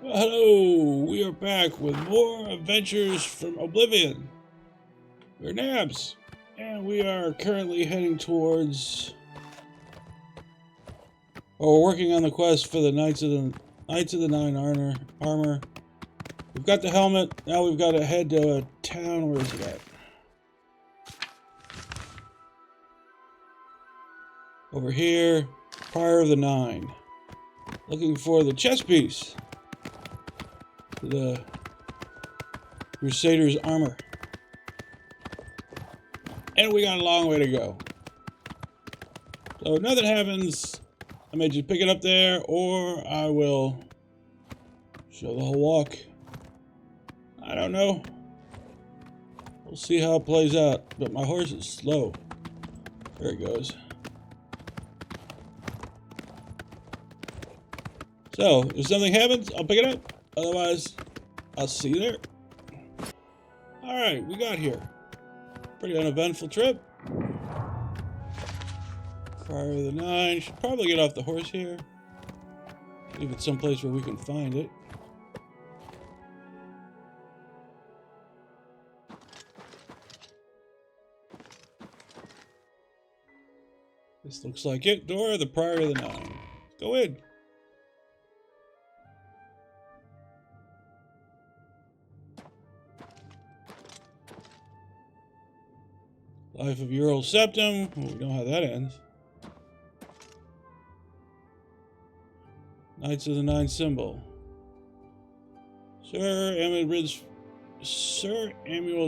Well, hello, we are back with more adventures from Oblivion. We're Nabs, and we are currently heading towards, we're working on the quest for the Knights of the Nine armor. We've got the helmet, now we've got to head to a town. Where is it at? Over here, Prior of the Nine. Looking for the chest piece. The Crusader's armor. And we got a long way to go. So if nothing happens, I may just pick it up there, or I will show the whole walk. I don't know. We'll see how it plays out. But my horse is slow. There it goes. So, if something happens, I'll pick it up. Otherwise, I'll see you there. Alright, we got here. Pretty uneventful trip. Prior of the Nine. Should probably get off the horse here. Leave it someplace where we can find it. This looks like it. Door of the Prior of the Nine. Go in. Life of Ural Septum. Well, we know how that ends. Knights of the Nine symbol. Sir Amuel's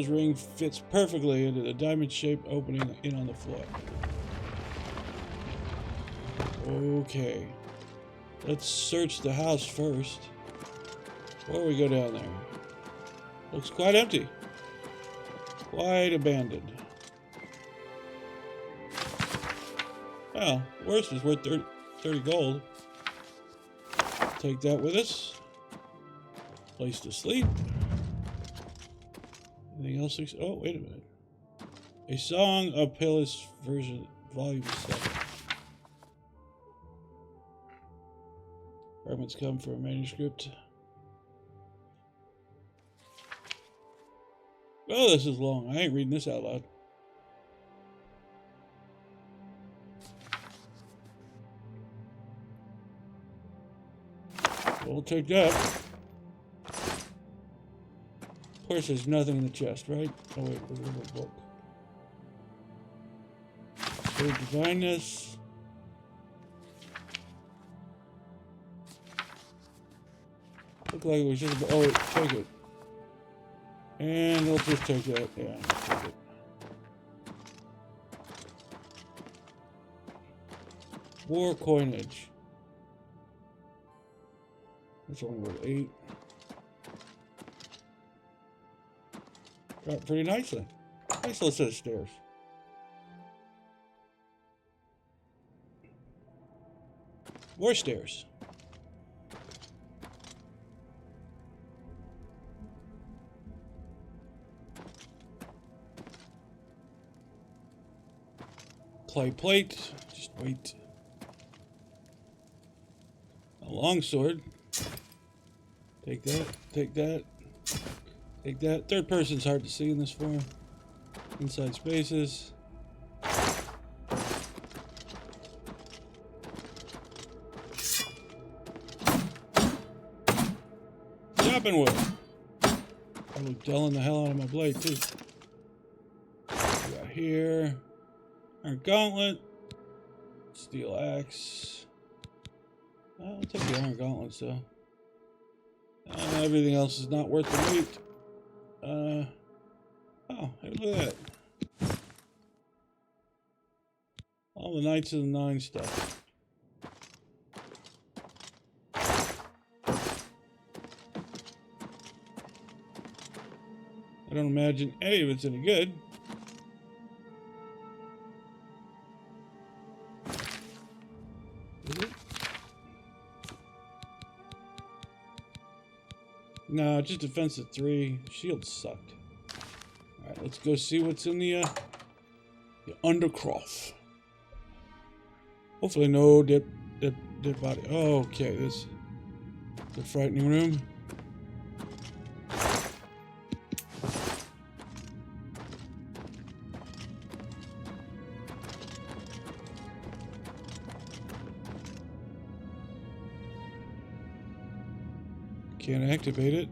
ring fits perfectly into the diamond-shaped opening in on the floor. Okay. Let's search the house first. Before we go down there. Looks quite empty. Quite abandoned. Well, worst is worth 30 gold. Take that with us. Place to sleep. Anything else? Oh, wait a minute. A Song of Pillis version, volume 7. Fragments come from a manuscript. Oh, this is long. I ain't reading this out loud. We'll take that. Of course, there's nothing in the chest, right? Oh, wait, there's a little book. Sacred Divineness. Look like it was just. Oh, wait, take it. And we'll just take that. Yeah, take it. War coinage. That's only worth 8. Got pretty nicely. Nice little set of stairs. More stairs. Clay plate. Just wait. A longsword. Take that, take that, take that. Third person's hard to see in this form. Inside spaces. Chopping wood. Probably dulling the hell out of my blade too. We got here. Iron gauntlet. Steel axe. I'll take the iron gauntlet, so. Everything else is not worth the wait. Oh, hey, look at that. All the Knights of the Nine stuff. I don't imagine any of it's any good. Is it? No, just defensive 3. Shield sucked. Alright, let's go see what's in the undercroft. Hopefully no dead body. Oh, okay, this. The frightening room. Can't activate it.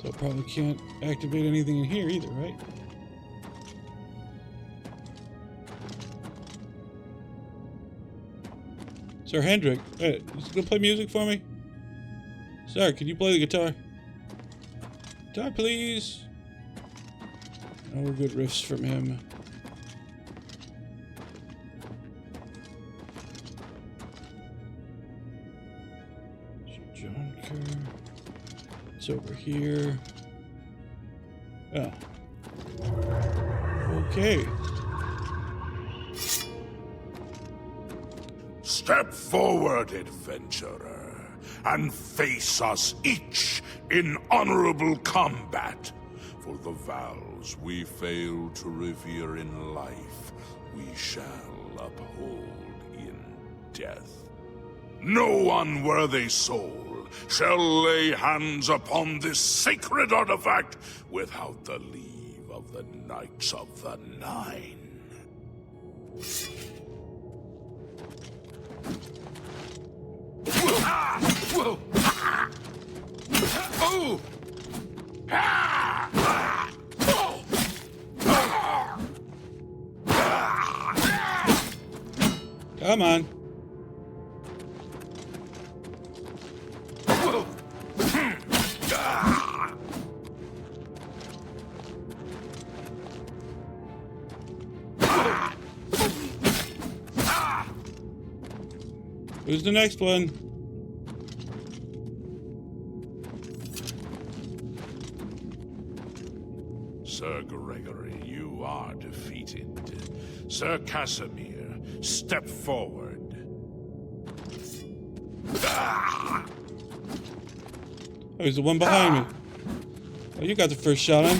So I probably can't activate anything in here either, right? Sir Hendrik, hey, you gonna play music for me? Sir, can you play the guitar? Guitar, please. No good riffs from him. John Kerr. It's over here. Oh. Okay. Step forward, adventurer, and face us each in honorable combat. For the vows we fail to revere in life, we shall uphold in death. No unworthy soul shall lay hands upon this sacred artifact without the leave of the Knights of the Nine. Come on. Who's the next one? Sir Gregory, you are defeated. Sir Casimir, step forward. Oh, he's the one behind me. Oh, you got the first shot on.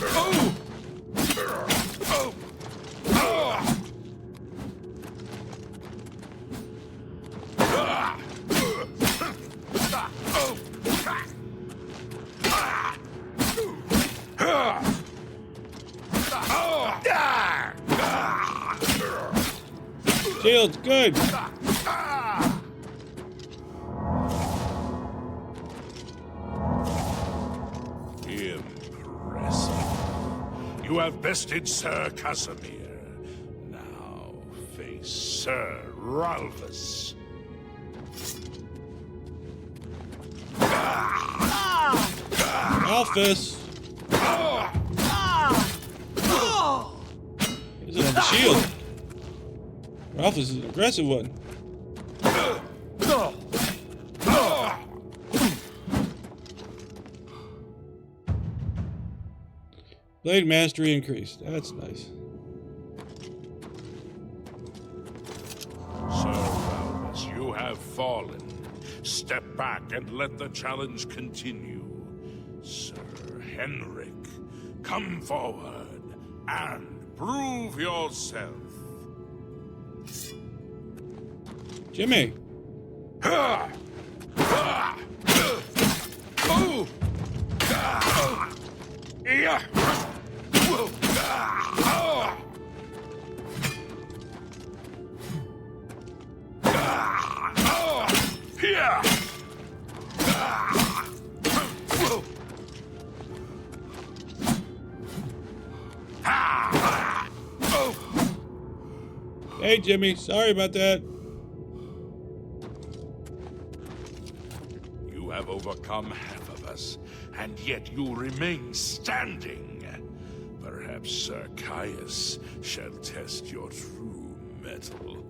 Shield's good. Impressive. You have bested Sir Casimir. Now face Sir Ralphus. Ralphus. He doesn't have the shield. Ralphus is an aggressive one. Blade mastery increased. That's nice. Sir Ralphus, you have fallen. Step back and let the challenge continue. Sir Henrik, come forward and prove yourself. Jimmy. Hey, Jimmy. Sorry about that. You have overcome half of us, and yet you remain standing. Perhaps Sir Caius shall test your true mettle.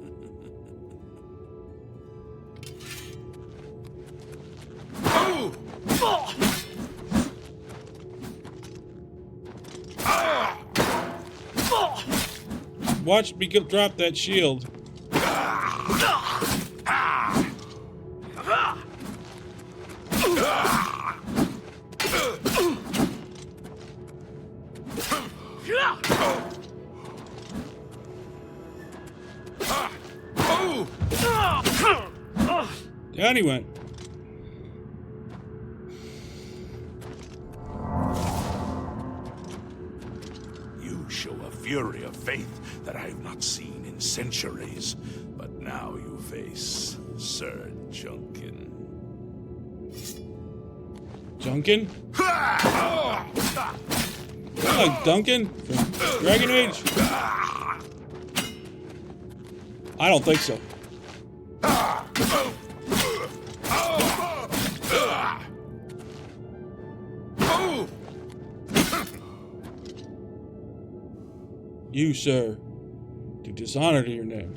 Watch me drop that shield. Down he went. You show a fury of faith that I have not seen in centuries, but now you face Sir Junkin. Junkin? Like Duncan from Dragon Age? I don't think so. You, sir, do dishonor to your name.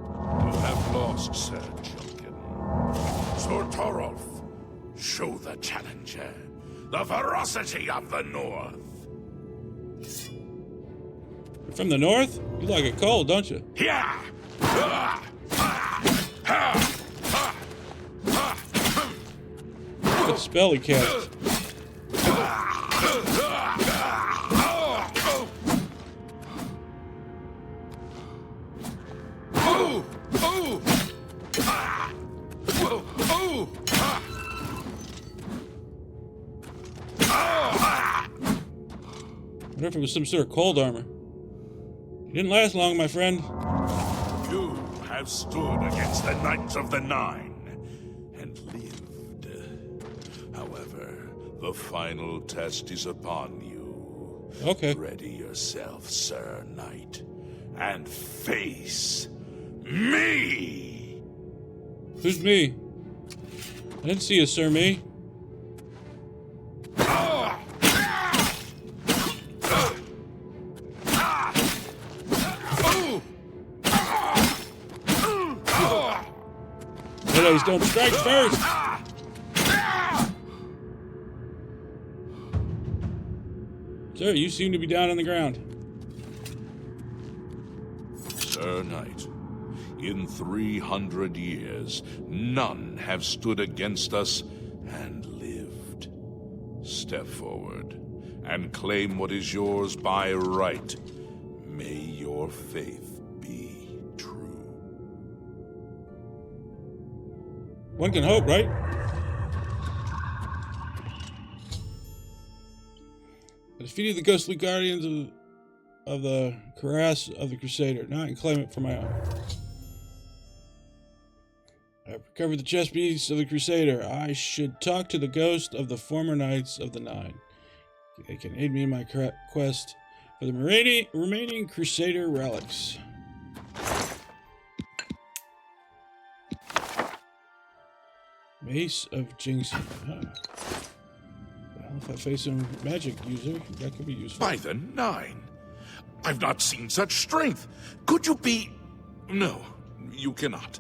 You have lost, Sir Junkin. Sir Torolf, show the challenger the ferocity of the North. You're from the North? You like it cold, don't you? Yeah. What spell he cast? I wonder if it was some sort of cold armor. It didn't last long, my friend. You have stood against the Knights of the Nine and lived. However, the final test is upon you. Okay. Ready yourself, Sir Knight, and face me! Who's me? I didn't see a Sir Me. Heroes don't strike first! Sir, you seem to be down on the ground. Sir Knight, in 300 years, none have stood against us and lived. Step forward and claim what is yours by right. May your faith be true. One can hope, right? I defeated the ghostly guardians of the cuirass of the Crusader. Now I can claim it for my own. I have recovered the chest piece of the Crusader. I should talk to the ghost of the former Knights of the Nine. They can aid me in my quest for the remaining Crusader relics. Mace of Jinxie. Huh. Well, if I face a magic user, that could be useful. By the Nine! I've not seen such strength! Could you be... No, you cannot.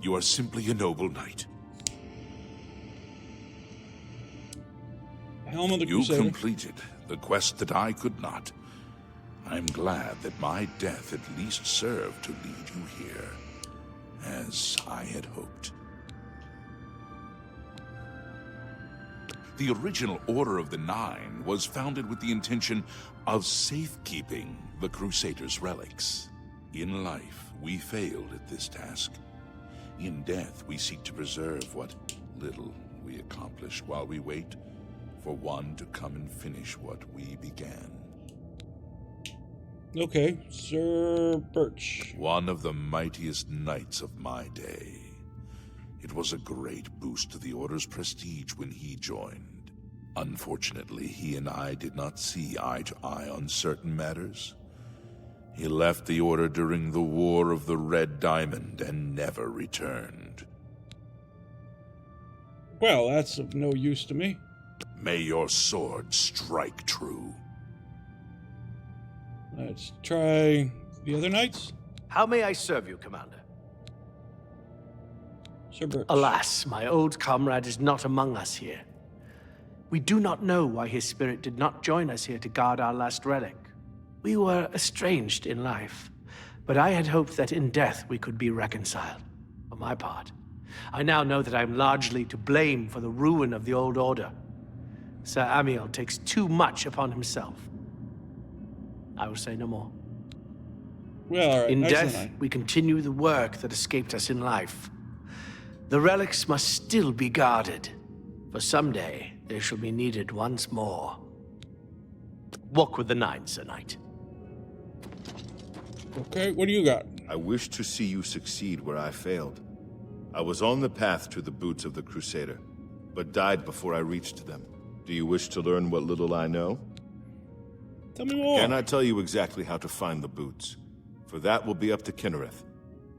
You are simply a noble knight. Helm of the You Crusader. completed the quest that I could not. I'm glad that my death at least served to lead you here, as I had hoped. The original Order of the Nine was founded with the intention of safekeeping the Crusaders' relics. In life, we failed at this task. In death, we seek to preserve what little we accomplish while we wait for one to come and finish what we began. Okay, Sir Birch. One of the mightiest knights of my day. It was a great boost to the Order's prestige when he joined. Unfortunately, he and I did not see eye to eye on certain matters. He left the Order during the War of the Red Diamond and never returned. Well, that's of no use to me. May your sword strike true. Let's try the other knights. How may I serve you, Commander? Sir Birch. Alas, my old comrade is not among us here. We do not know why his spirit did not join us here to guard our last relic. We were estranged in life, but I had hoped that in death we could be reconciled. For my part, I now know that I'm largely to blame for the ruin of the old order. Sir Amiel takes too much upon himself. I will say no more. Well, all right. In nice death, line. we continue the work that escaped us in life. The relics must still be guarded, for someday they shall be needed once more. Walk with the Nine, Sir Knight. Okay, what do you got? I wish to see you succeed where I failed. I was on the path to the boots of the Crusader, but died before I reached them. Do you wish to learn what little I know? Tell me more. Can I tell you exactly how to find the boots? For that will be up to Kinnereth.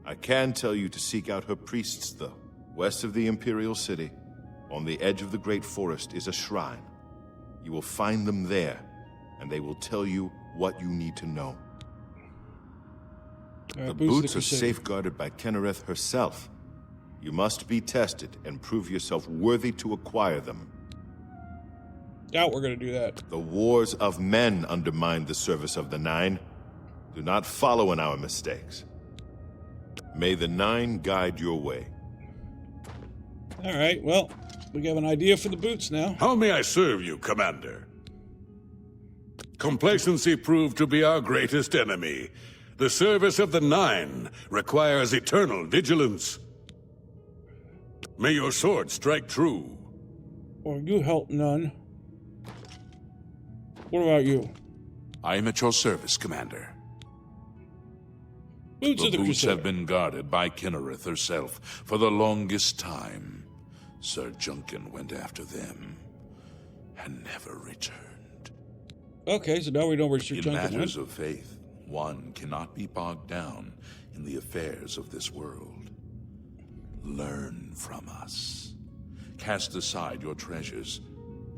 I can tell you to seek out her priests, though. West of the Imperial City, on the edge of the Great Forest, is a shrine. You will find them there, and they will tell you what you need to know. All right, The boots of boots are Crusader. safeguarded by Kinnereth herself. You must be tested and prove yourself worthy to acquire them. Doubt we're gonna do that. The wars of men undermined the service of the Nine. Do not follow in our mistakes. May the Nine guide your way. All right, well, we have an idea for the boots now. How may I serve you, Commander? Complacency proved to be our greatest enemy. The service of the Nine requires eternal vigilance. May your sword strike true. Or you help none. What about you? I am at your service, Commander. Boots The of the boots Crusader. have been guarded by Kinnereth herself for the longest time. Sir Junkin went after them and never returned. Okay, so now we know where Sir In Junkin went. matters of faith, one cannot be bogged down in the affairs of this world. Learn from us. Cast aside your treasures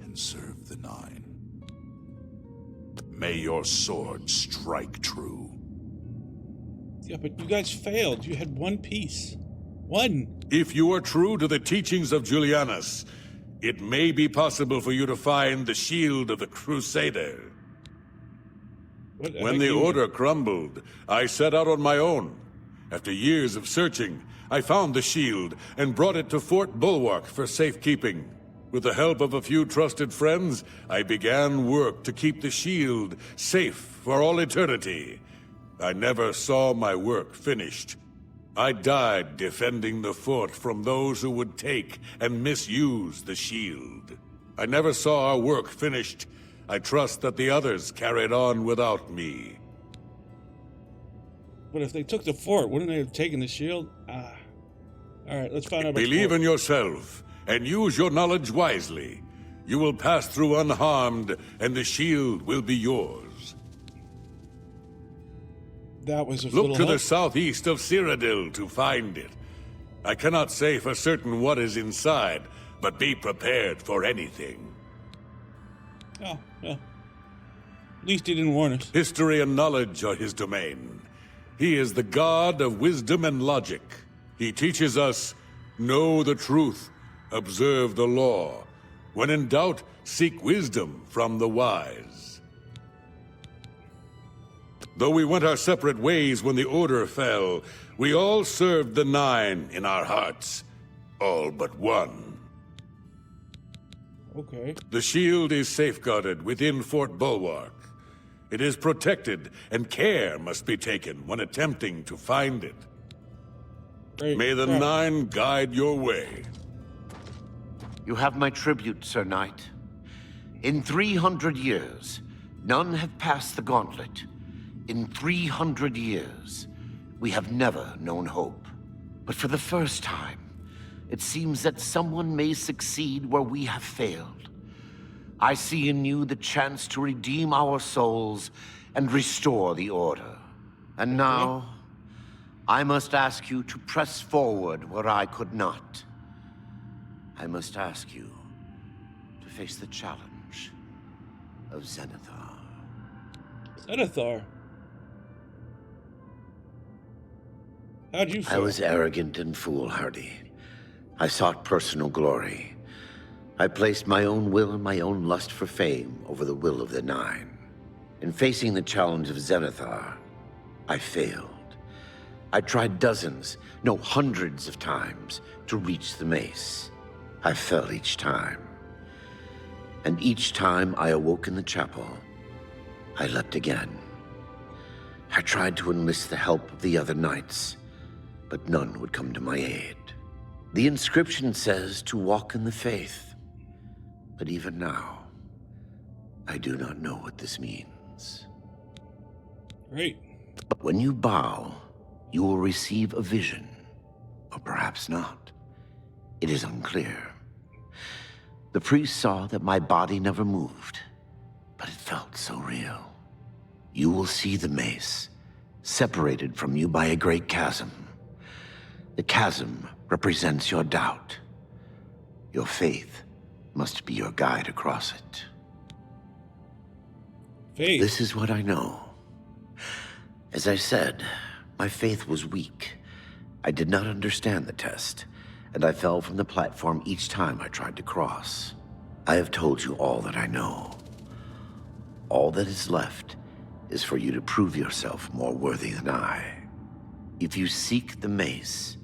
and serve the Nine. May your sword strike true. Yeah, but you guys failed. You had one piece. One. If you are true to the teachings of Julianus, it may be possible for you to find the shield of the Crusader. What When heck the you- order crumbled, I set out on my own. After years of searching, I found the shield and brought it to Fort Bulwark for safekeeping. With the help of a few trusted friends, I began work to keep the shield safe for all eternity. I never saw my work finished. I died defending the fort from those who would take and misuse the shield. I never saw our work finished. I trust that the others carried on without me. But if they took the fort, wouldn't they have taken the shield? Ah. All right, let's find out about the Believe fort. in yourself and use your knowledge wisely. You will pass through unharmed, and the shield will be yours. That was a Look little to the help. southeast of Cyrodiil to find it. I cannot say for certain what is inside, but be prepared for anything. Oh, well. At least he didn't warn us. History and knowledge are his domain. He is the god of wisdom and logic. He teaches us, know the truth, observe the law. When in doubt, seek wisdom from the wise. Though we went our separate ways when the order fell, we all served the Nine in our hearts. All but one. Okay. The shield is safeguarded within Fort Bulwark. It is protected, and care must be taken when attempting to find it. Great. May the crap. Nine guide your way. You have my tribute, Sir Knight. In 300 years, none have passed the gauntlet. In 300 years, we have never known hope. But for the first time, it seems that someone may succeed where we have failed. I see in you the chance to redeem our souls and restore the Order. And now, I must ask you to press forward where I could not. I must ask you to face the challenge of Zenithar. Zenithar. How'd you feel? I was arrogant and foolhardy. I sought personal glory. I placed my own will and my own lust for fame over the will of the Nine. In facing the challenge of Zenithar, I failed. I tried dozens, no, hundreds of times to reach the mace. I fell each time. And each time I awoke in the chapel, I leapt again. I tried to enlist the help of the other knights, but none would come to my aid. The inscription says to walk in the faith, but even now, I do not know what this means. Great. But when you bow, you will receive a vision, or perhaps not. It is unclear. The priest saw that my body never moved, but it felt so real. You will see the mace, separated from you by a great chasm. The chasm represents your doubt. Your faith must be your guide across it. Faith. This is what I know. As I said, my faith was weak. I did not understand the test, and I fell from the platform each time I tried to cross. I have told you all that I know. All that is left is for you to prove yourself more worthy than I. If you seek the mace,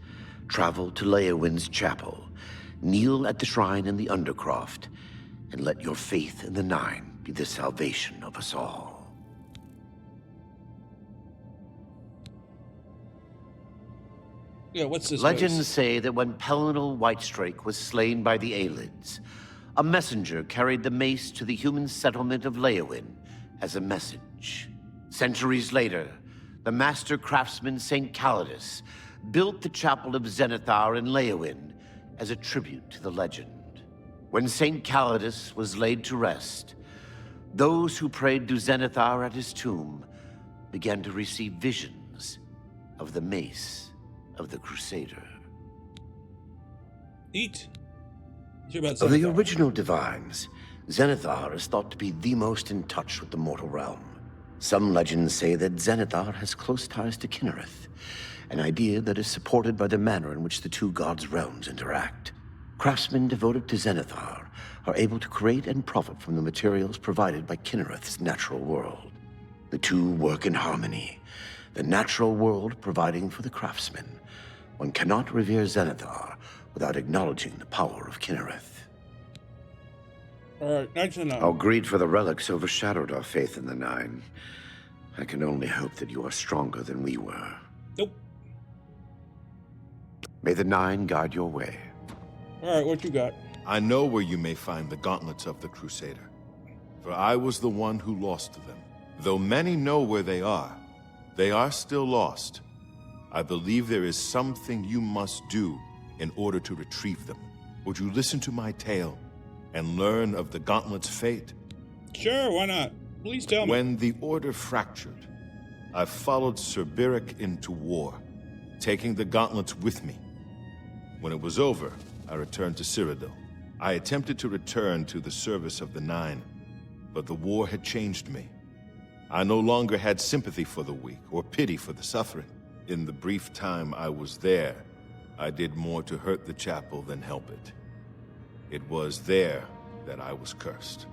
travel to Leowin's chapel, kneel at the shrine in the Undercroft, and let your faith in the Nine be the salvation of us all. Yeah, what's this? Legends place? say that when Pelinal Whitestrake was slain by the Aelids, a messenger carried the mace to the human settlement of Leowin as a message. Centuries later, the master craftsman St. Calidus built the Chapel of Zenithar in Leowin as a tribute to the legend. When St. Calidus was laid to rest, those who prayed to Zenithar at his tomb began to receive visions of the mace of the Crusader. Eat. Hear about Of the Zenithar. original divines, Zenithar is thought to be the most in touch with the mortal realm. Some legends say that Zenithar has close ties to Kinnereth, an idea that is supported by the manner in which the two gods' realms interact. Craftsmen devoted to Zenithar are able to create and profit from the materials provided by Kinnereth's natural world. The two work in harmony, the natural world providing for the craftsmen. One cannot revere Zenithar without acknowledging the power of Kinnereth. All right, nice to know. Our greed for the relics overshadowed our faith in the Nine. I can only hope that you are stronger than we were. Nope. May the Nine guide your way. All right, what you got? I know where you may find the gauntlets of the Crusader, for I was the one who lost them. Though many know where they are still lost. I believe there is something you must do in order to retrieve them. Would you listen to my tale and learn of the gauntlet's fate? Sure, why not? Please tell me. When the Order fractured, I followed Sir Beric into war, taking the gauntlets with me. When it was over, I returned to Cyrodiil. I attempted to return to the service of the Nine, but the war had changed me. I no longer had sympathy for the weak or pity for the suffering. In the brief time I was there, I did more to hurt the chapel than help it. It was there that I was cursed.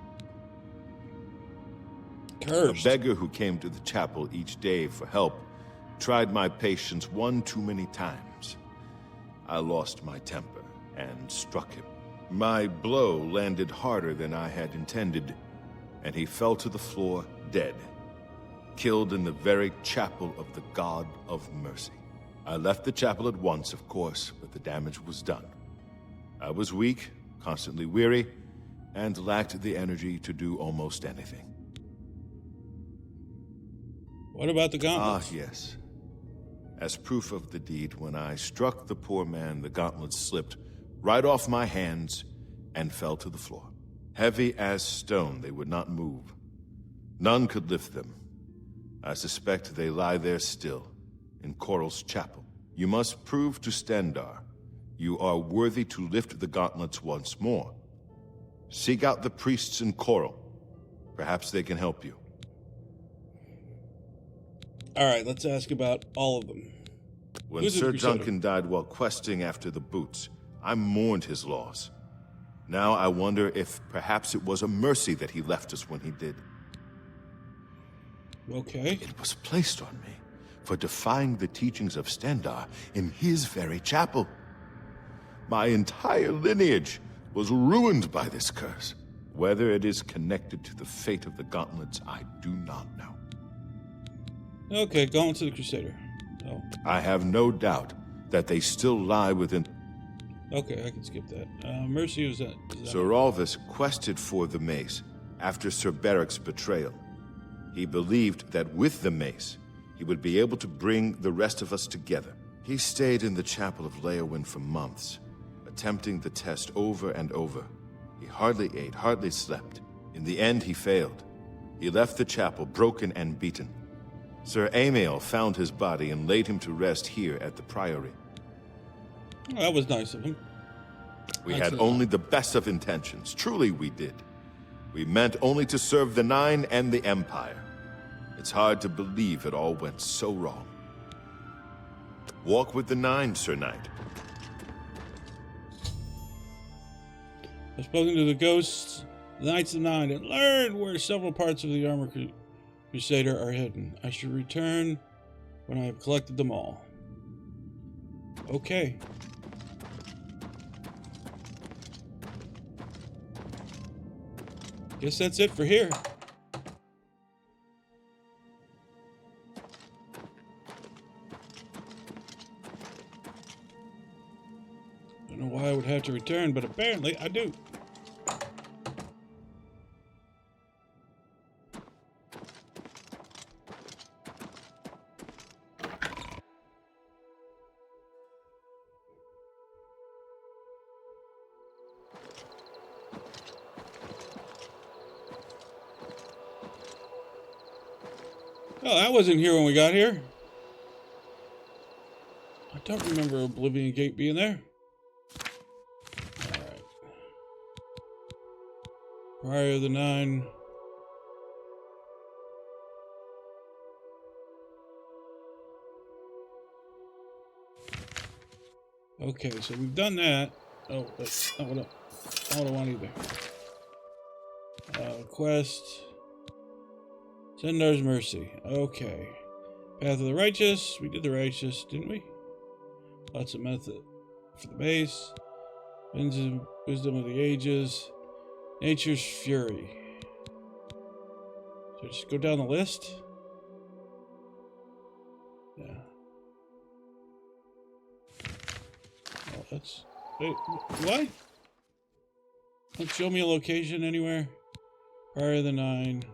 Cursed. A beggar who came to the chapel each day for help tried my patience one too many times. I lost my temper and struck him. My blow landed harder than I had intended, and he fell to the floor dead, killed in the very chapel of the God of Mercy. I left the chapel at once, of course, but the damage was done. I was weak, constantly weary, and lacked the energy to do almost anything. What about the gauntlets? Ah, yes. As proof of the deed, when I struck the poor man, the gauntlets slipped right off my hands and fell to the floor. Heavy as stone, they would not move. None could lift them. I suspect they lie there still, in Coral's chapel. You must prove to Stendarr you are worthy to lift the gauntlets once more. Seek out the priests in Coral. Perhaps they can help you. All right, let's ask about all of them. When Who's the Sir Crusader? Duncan died while questing after the boots, I mourned his loss. Now I wonder if perhaps it was a mercy that he left us when he did. Okay. It was placed on me for defying the teachings of Stendarr in his very chapel. My entire lineage was ruined by this curse. Whether it is connected to the fate of the gauntlets, I do not know. Okay, Gauntlets of the Crusader. Oh. I have no doubt that they still lie within... Okay, I can skip that. Mercy was that. Sir Alvis quested for the mace after Sir Beric's betrayal. He believed that with the mace, he would be able to bring the rest of us together. He stayed in the chapel of Leowyn for months, attempting the test over and over. He hardly ate, hardly slept. In the end, he failed. He left the chapel broken and beaten. Sir Amael found his body and laid him to rest here at the Priory. Oh, that was nice of him. We had only the best of intentions. Truly, we did. We meant only to serve the Nine and the Empire. It's hard to believe it all went so wrong. Walk with the Nine, Sir Knight. I've spoken to the ghosts, the Knights of the Nine, and learned where several parts of the Armor Crusader are hidden. I should return when I have collected them all. Okay. Guess that's it for here. Don't know why I would have to return, but apparently I do. Oh, that wasn't here when we got here. I don't remember Oblivion Gate being there. Alright. Prior of the Nine. Okay, so we've done that. Oh, that's not what I want either. Quest. Stendarr's Mercy. Okay. Path of the Righteous. We did the Righteous, didn't we? Lots of method for the base. Wisdom of the Ages. Nature's Fury. So just go down the list? Yeah. Oh, that's... Wait, what? Don't show me a location anywhere. Prior of the Nine.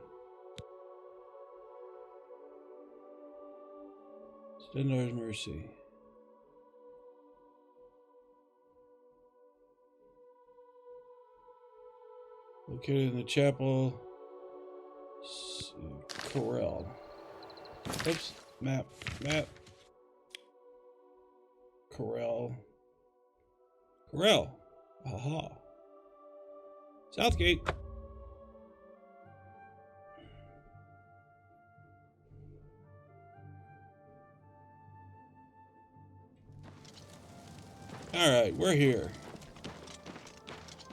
Stendarr's Mercy. Located in the chapel. Corel. Oops. Map. Corel. Aha. Southgate. Alright, we're here.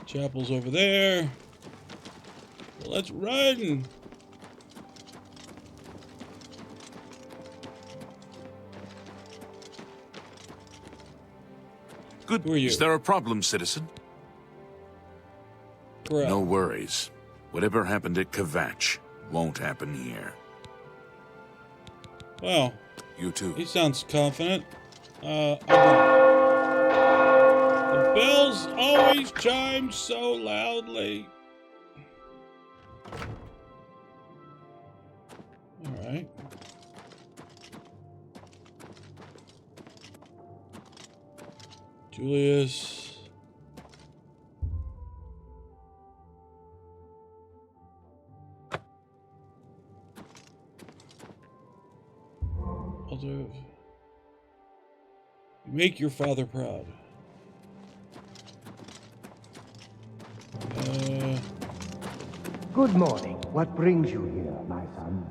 Chapel's over there. Well, let's run! Good. Who are you? Is there a problem, citizen? Correct. No worries. Whatever happened at Kvatch won't happen here. Well, You too. he sounds confident. I don't. The bells always chime so loudly. Alright. Julius. Altar of... Make your father proud. Good morning. What brings you here, my son?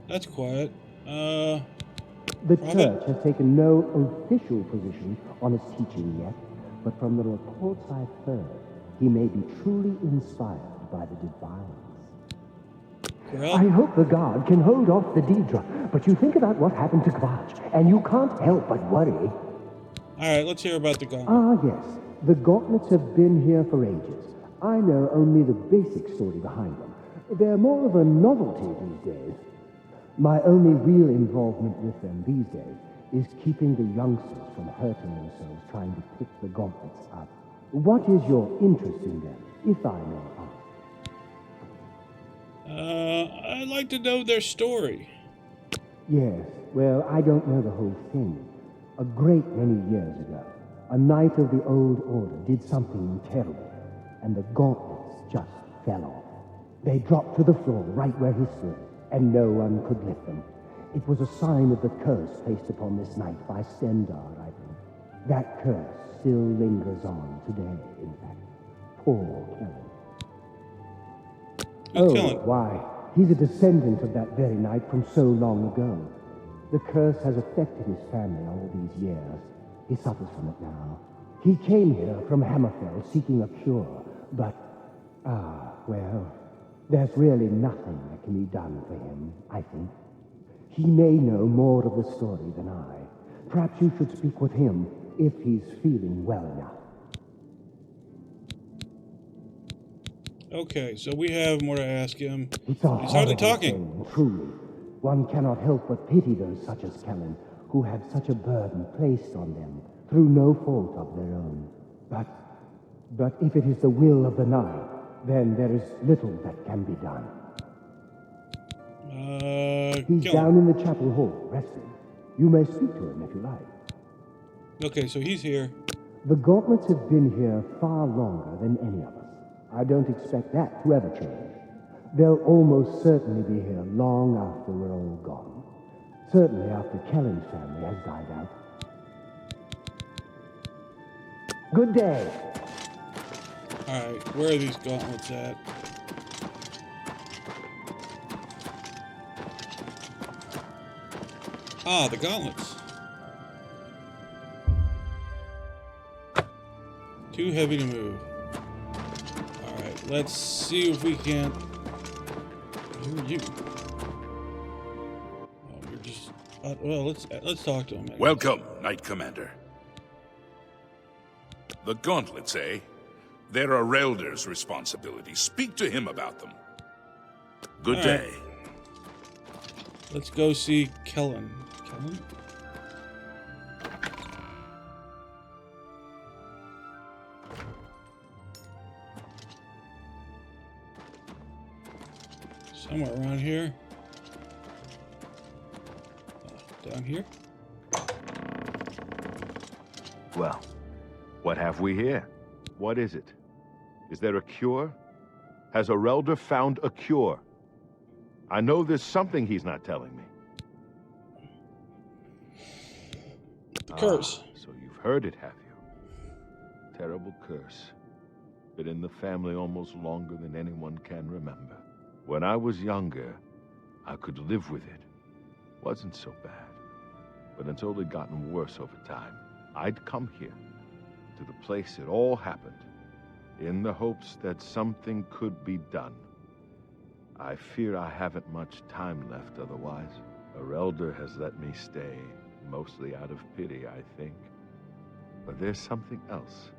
That's quiet. The Prophet? church has taken no official position on his teaching yet, but from the reports I've heard, he may be truly inspired by the divines. Grell? I hope the guard can hold off the Deidre, but you think about what happened to Kvatch, and you can't help but worry. Alright, let's hear about the gauntlet. Ah, yes. The gauntlets have been here for ages. I know only the basic story behind them. They're more of a novelty these days. My only real involvement with them these days is keeping the youngsters from hurting themselves trying to pick the gauntlets up. What is your interest in them, if I may ask? I'd like to know their story. Yes, well, I don't know the whole thing. A great many years ago, a knight of the old order did something terrible, and the gauntlets just fell off. They dropped to the floor right where he stood, and no one could lift them. It was a sign of the curse placed upon this knight by Stendar, I think. That curse still lingers on today, in fact. Poor Kellen. Who's Kellen? Why? He's a descendant of that very knight from so long ago. The curse has affected his family all these years. He suffers from it now. He came here from Hammerfell seeking a cure, but, well, there's really nothing that can be done for him, I think. He may know more of the story than I. Perhaps you should speak with him if he's feeling well enough. Okay, so we have more to ask him. It's a He's hardly horrible talking. thing, truly. One cannot help but pity those such as Kellen, who have such a burden placed on them through no fault of their own. But if it is the will of the knight, then there is little that can be done. He's Kellen. down in the chapel hall, resting. You may speak to him if you like. Okay, so he's here. The gauntlets have been here far longer than any of us. I don't expect that to ever change. They'll almost certainly be here long after we're all gone. Certainly after Kellen's family has died out. Good day. Alright, where are these gauntlets at? Ah, the gauntlets. Too heavy to move. Alright, let's see if we can... Who are you? Oh, you're just... well, let's talk to him. I guess. Welcome, Knight Commander. The gauntlets, eh? They're a Relder's responsibility. Speak to him about them. Good All day. right. Let's go see Kellen. Kellen? Somewhere around here. Down here? Well, what have we here? What is it? Is there a cure? Has a Relder found a cure? I know there's something he's not telling me. The curse. So you've heard it, have you? Terrible curse. Been in the family almost longer than anyone can remember. When I was younger, I could live with it. Wasn't so bad. But it's only gotten worse over time. I'd come here, to the place it all happened, in the hopes that something could be done. I fear I haven't much time left otherwise. A Relder has let me stay, mostly out of pity, I think. But there's something else.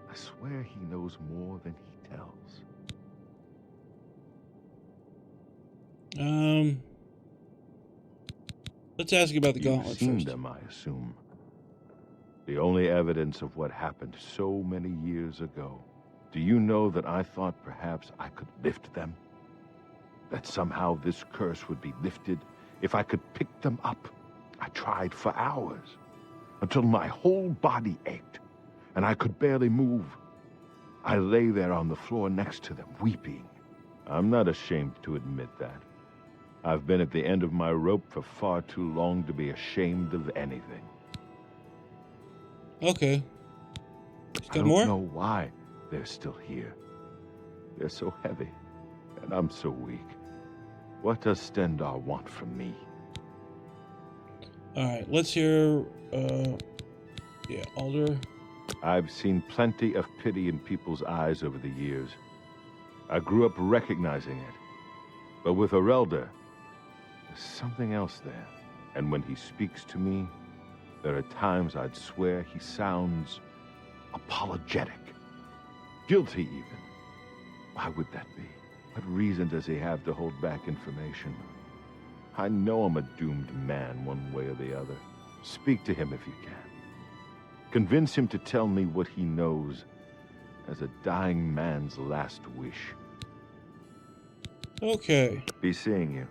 I swear he knows more than he tells. Let's ask you about the You've gauntlet seen first. them, I assume. The only evidence of what happened so many years ago. Do you know that I thought perhaps I could lift them? That somehow this curse would be lifted if I could pick them up. I tried for hours, until my whole body ached, and I could barely move. I lay there on the floor next to them, weeping. I'm not ashamed to admit that. I've been at the end of my rope for far too long to be ashamed of anything. Okay. I Got don't more? know why they're still here. They're so heavy, and I'm so weak. What does Stendar want from me? Alright, let's hear, Alder. I've seen plenty of pity in people's eyes over the years. I grew up recognizing it. But with Arelder, there's something else there. And when he speaks to me, there are times I'd swear he sounds apologetic. Guilty, even. Why would that be? What reason does he have to hold back information? I know I'm a doomed man one way or the other. Speak to him if you can. Convince him to tell me what he knows as a dying man's last wish. Okay. Be seeing you.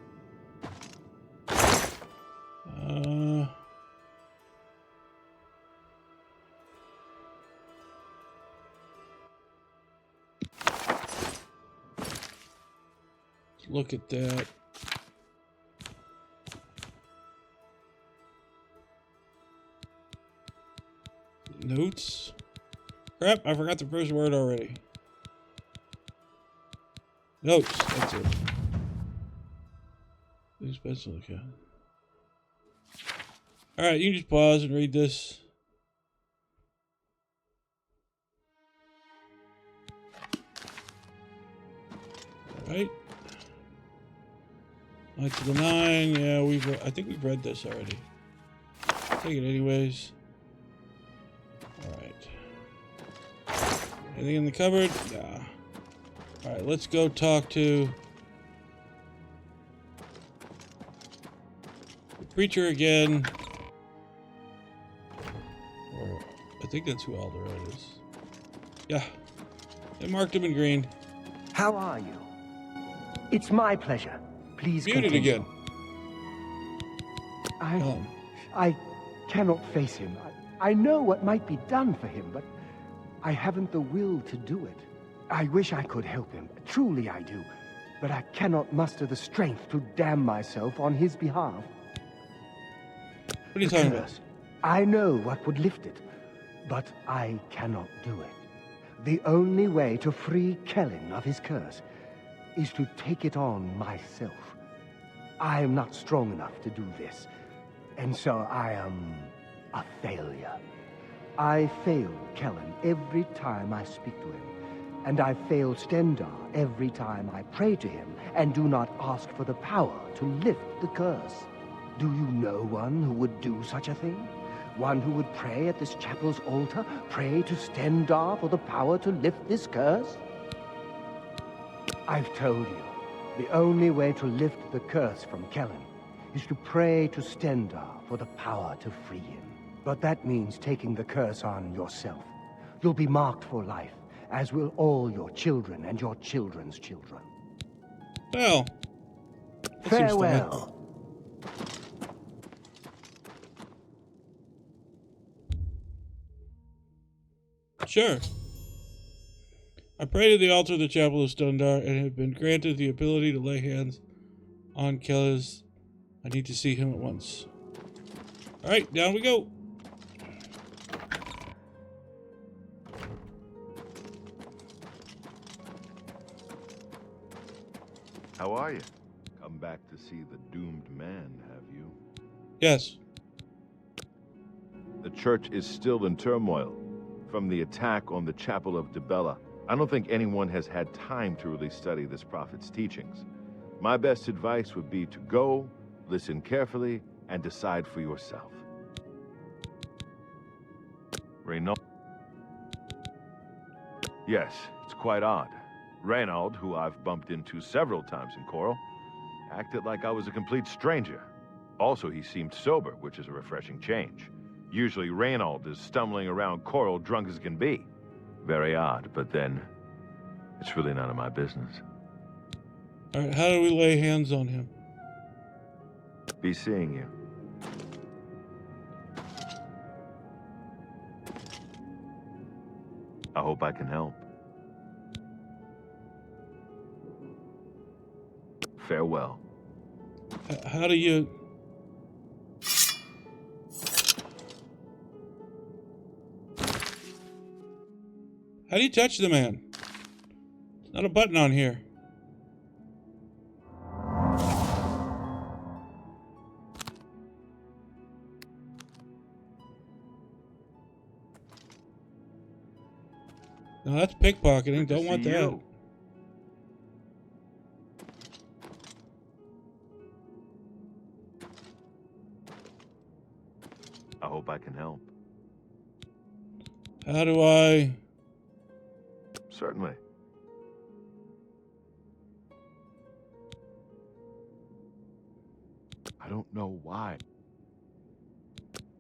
Look at that. Notes. Crap, I forgot the first word already. Notes, that's it. Expensive account. Alright, you can just pause and read this. Alright. Knight to the 9, yeah, I think we've read this already. Take it anyways. Alright. Anything in the cupboard? Nah. Alright, let's go talk to the preacher again. Or, I think that's who Alderaan is. Yeah. They marked him in green. How are you? It's my pleasure. Please Muted continue. again. I cannot face him. I know what might be done for him, but I haven't the will to do it. I wish I could help him. Truly I do. But I cannot muster the strength to damn myself on his behalf. What are you talking about? I know what would lift it, but I cannot do it. The only way to free Kellen of his curse is to take it on myself. I am not strong enough to do this, and so I am a failure. I fail Kellen every time I speak to him, and I fail Stendar every time I pray to him and do not ask for the power to lift the curse. Do you know one who would do such a thing? One who would pray at this chapel's altar, pray to Stendar for the power to lift this curse? I've told you, the only way to lift the curse from Kellen is to pray to Stendar for the power to free him. But that means taking the curse on yourself. You'll be marked for life, as will all your children and your children's children. Well, that seems Farewell. Sure. I pray to the altar of the chapel of Stendar and have been granted the ability to lay hands on Kellis. I need to see him at once. Alright, down we go. How are you? Come back to see the doomed man, have you? Yes. The church is still in turmoil from the attack on the chapel of Dibella. I don't think anyone has had time to really study this prophet's teachings. My best advice would be to go, listen carefully, and decide for yourself. Reynald? Yes, it's quite odd. Reynald, who I've bumped into several times in Coral, acted like I was a complete stranger. Also, he seemed sober, which is a refreshing change. Usually Reynald is stumbling around Coral drunk as can be. Very odd, but then, it's really none of my business. Alright, how do we lay hands on him? Be seeing you. I hope I can help. Farewell. How do you... How do you touch the man? There's not a button on here. No, that's pickpocketing. Don't want that. hope I can help. How do I... Certainly. I don't know why.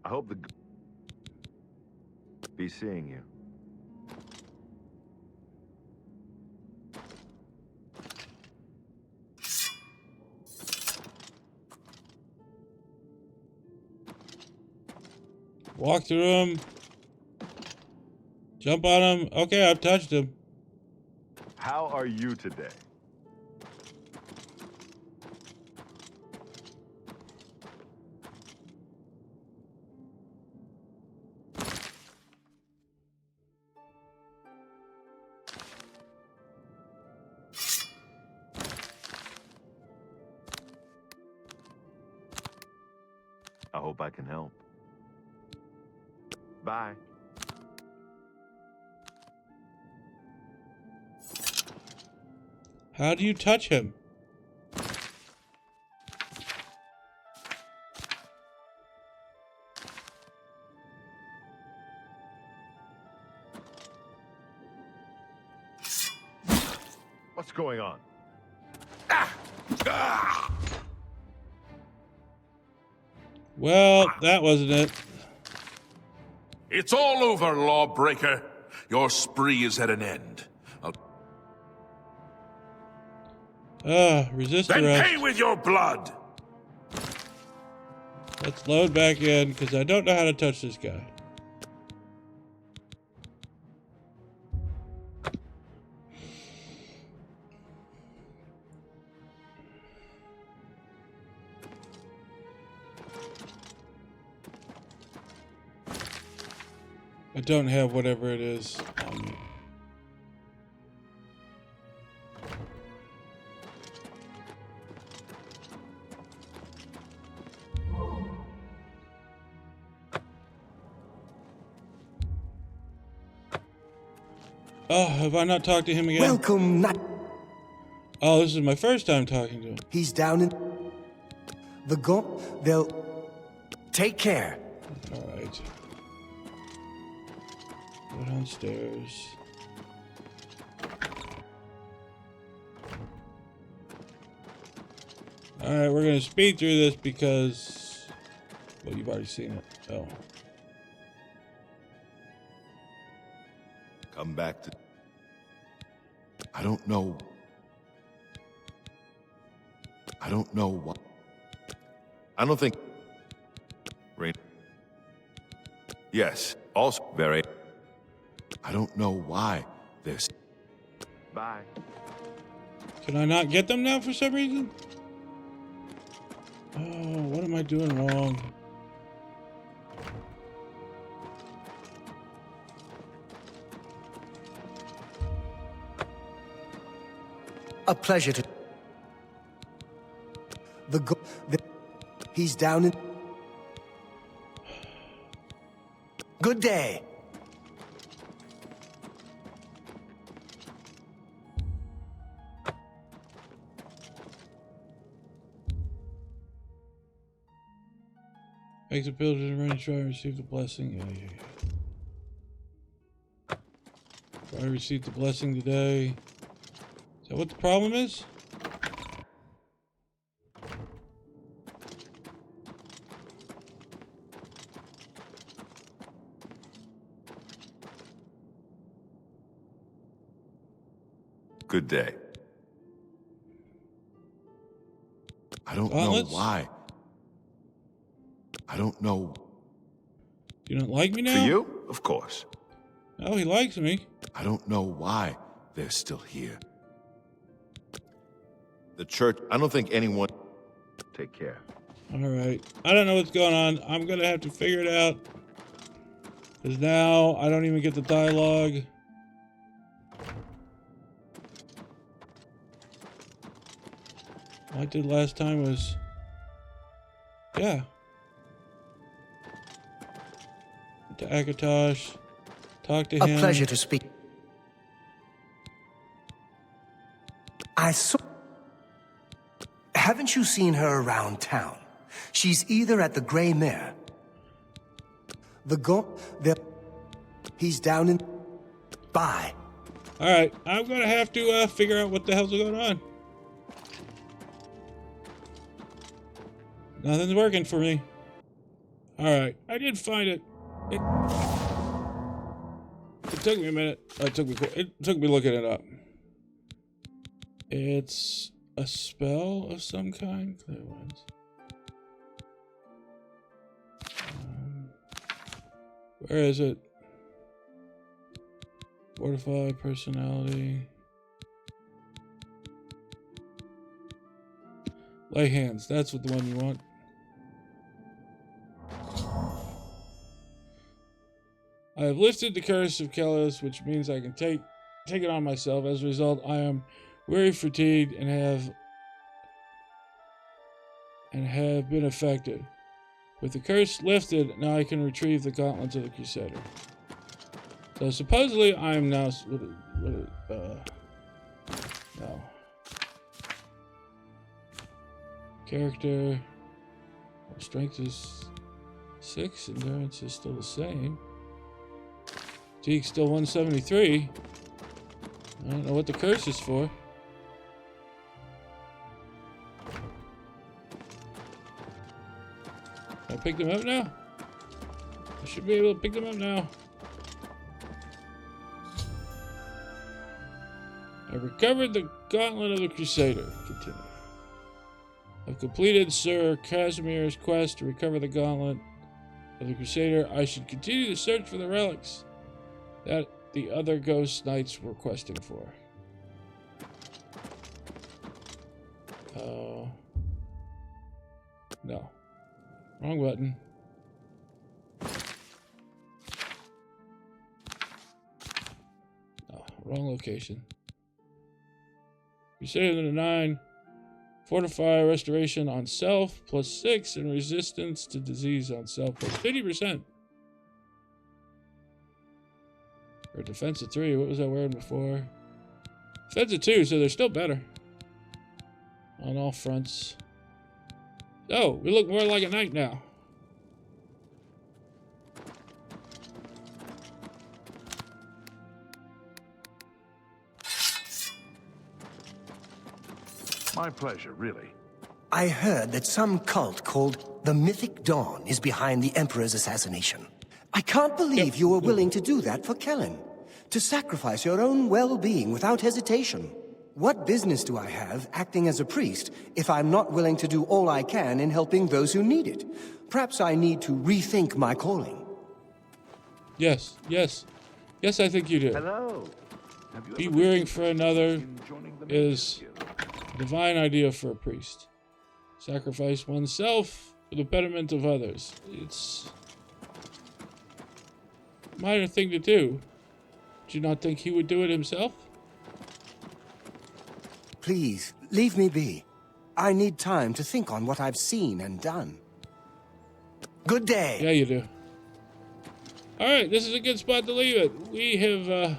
I hope the... Be seeing you. Walk through him. Jump on him. Okay, I've touched him. How are you today? I hope I can help. Bye. How do you touch him? What's going on? Well, that wasn't it. It's all over, lawbreaker. Your spree is at an end. Resist Then arrest. pay with your blood! Let's load back in, because I don't know how to touch this guy. I don't have whatever it is on me. Oh, have I not talked to him again? Welcome, Oh, this is my first time talking to him. He's down in the they'll take care. All right. Go downstairs. All right, we're gonna speed through this because, well, you've already seen it. Oh. Come back to... I don't know what... I don't think... Rain... Yes, also very... I don't know why this... Bye. Can I not get them now for some reason? Oh, what am I doing wrong? A pleasure to... He's down in... Good day. Makes a pill to the range, try and receive the blessing. Yeah. Try to receive the blessing today. Is that what the problem is? Good day. I don't know why. I don't know. You don't like me now? For you? Of course. Oh, he likes me. I don't know why they're still here. The church, I don't think anyone... Take care. All right. I don't know what's going on. I'm going to have to figure it out. Because now I don't even get the dialogue. All I did last time was... Yeah. To Akatosh. Talk to him. A pleasure to speak. I saw... Haven't you seen her around town? She's either at the Grey Mare... He's down in... Bye. Alright, I'm gonna have to figure out what the hell's going on. Nothing's working for me. Alright, I did find it. It took me a minute. It took me looking it up. It's a spell of some kind. Clear ones. Where is it? Fortify personality. Lay hands. That's what the one you want. I have lifted the curse of Kellis, which means I can take it on myself. As a result, I am weary, fatigued, and have been affected. With the curse lifted, now I can retrieve the gauntlets of the Crusader. So supposedly I am now no. Character strength is 6, endurance is still the same. Fatigue still 173. I don't know what the curse is for. Can I pick them up now? I should be able to pick them up now. I recovered the gauntlet of the Crusader. Continue. I've completed Sir Casimir's quest to recover the gauntlet of the Crusader. I should continue to search for the relics that the other ghost knights were questing for. No. Wrong button. No, wrong location. Crusader 9. Fortify restoration on self plus 6 and resistance to disease on self plus 50%. Or defense of 3. What was I wearing before? Defense of 2, so they're still better. On all fronts. Oh, we look more like a knight now. My pleasure, really. I heard that some cult called the Mythic Dawn is behind the Emperor's assassination. I can't believe you were willing to do that for Kellen. To sacrifice your own well-being without hesitation. What business do I have acting as a priest if I'm not willing to do all I can in helping those who need it? Perhaps I need to rethink my calling. Yes, yes. Yes, I think you do. Hello. Be wearing for another is a divine idea for a priest. Sacrifice oneself for the betterment of others. It's a minor thing to do. Do you not think he would do it himself? Please, leave me be. I need time to think on what I've seen and done. Good day. Yeah, you do. Alright, this is a good spot to leave it. We have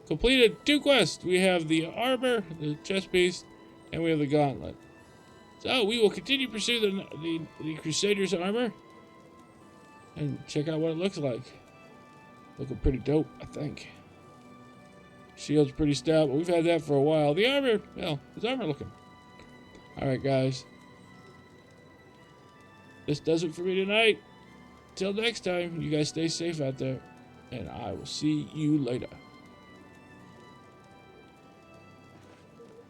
completed 2 quests. We have the armor, the chest piece, and we have the gauntlet. So we will continue to pursue the Crusader's armor and check out what it looks like. Looking pretty dope, I think. Shield's pretty stout, but we've had that for a while. The armor, well, his armor looking. Alright, guys. This does it for me tonight. Till next time, you guys stay safe out there, and I will see you later.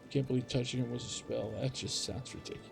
Can't believe touching him was a spell. That just sounds ridiculous.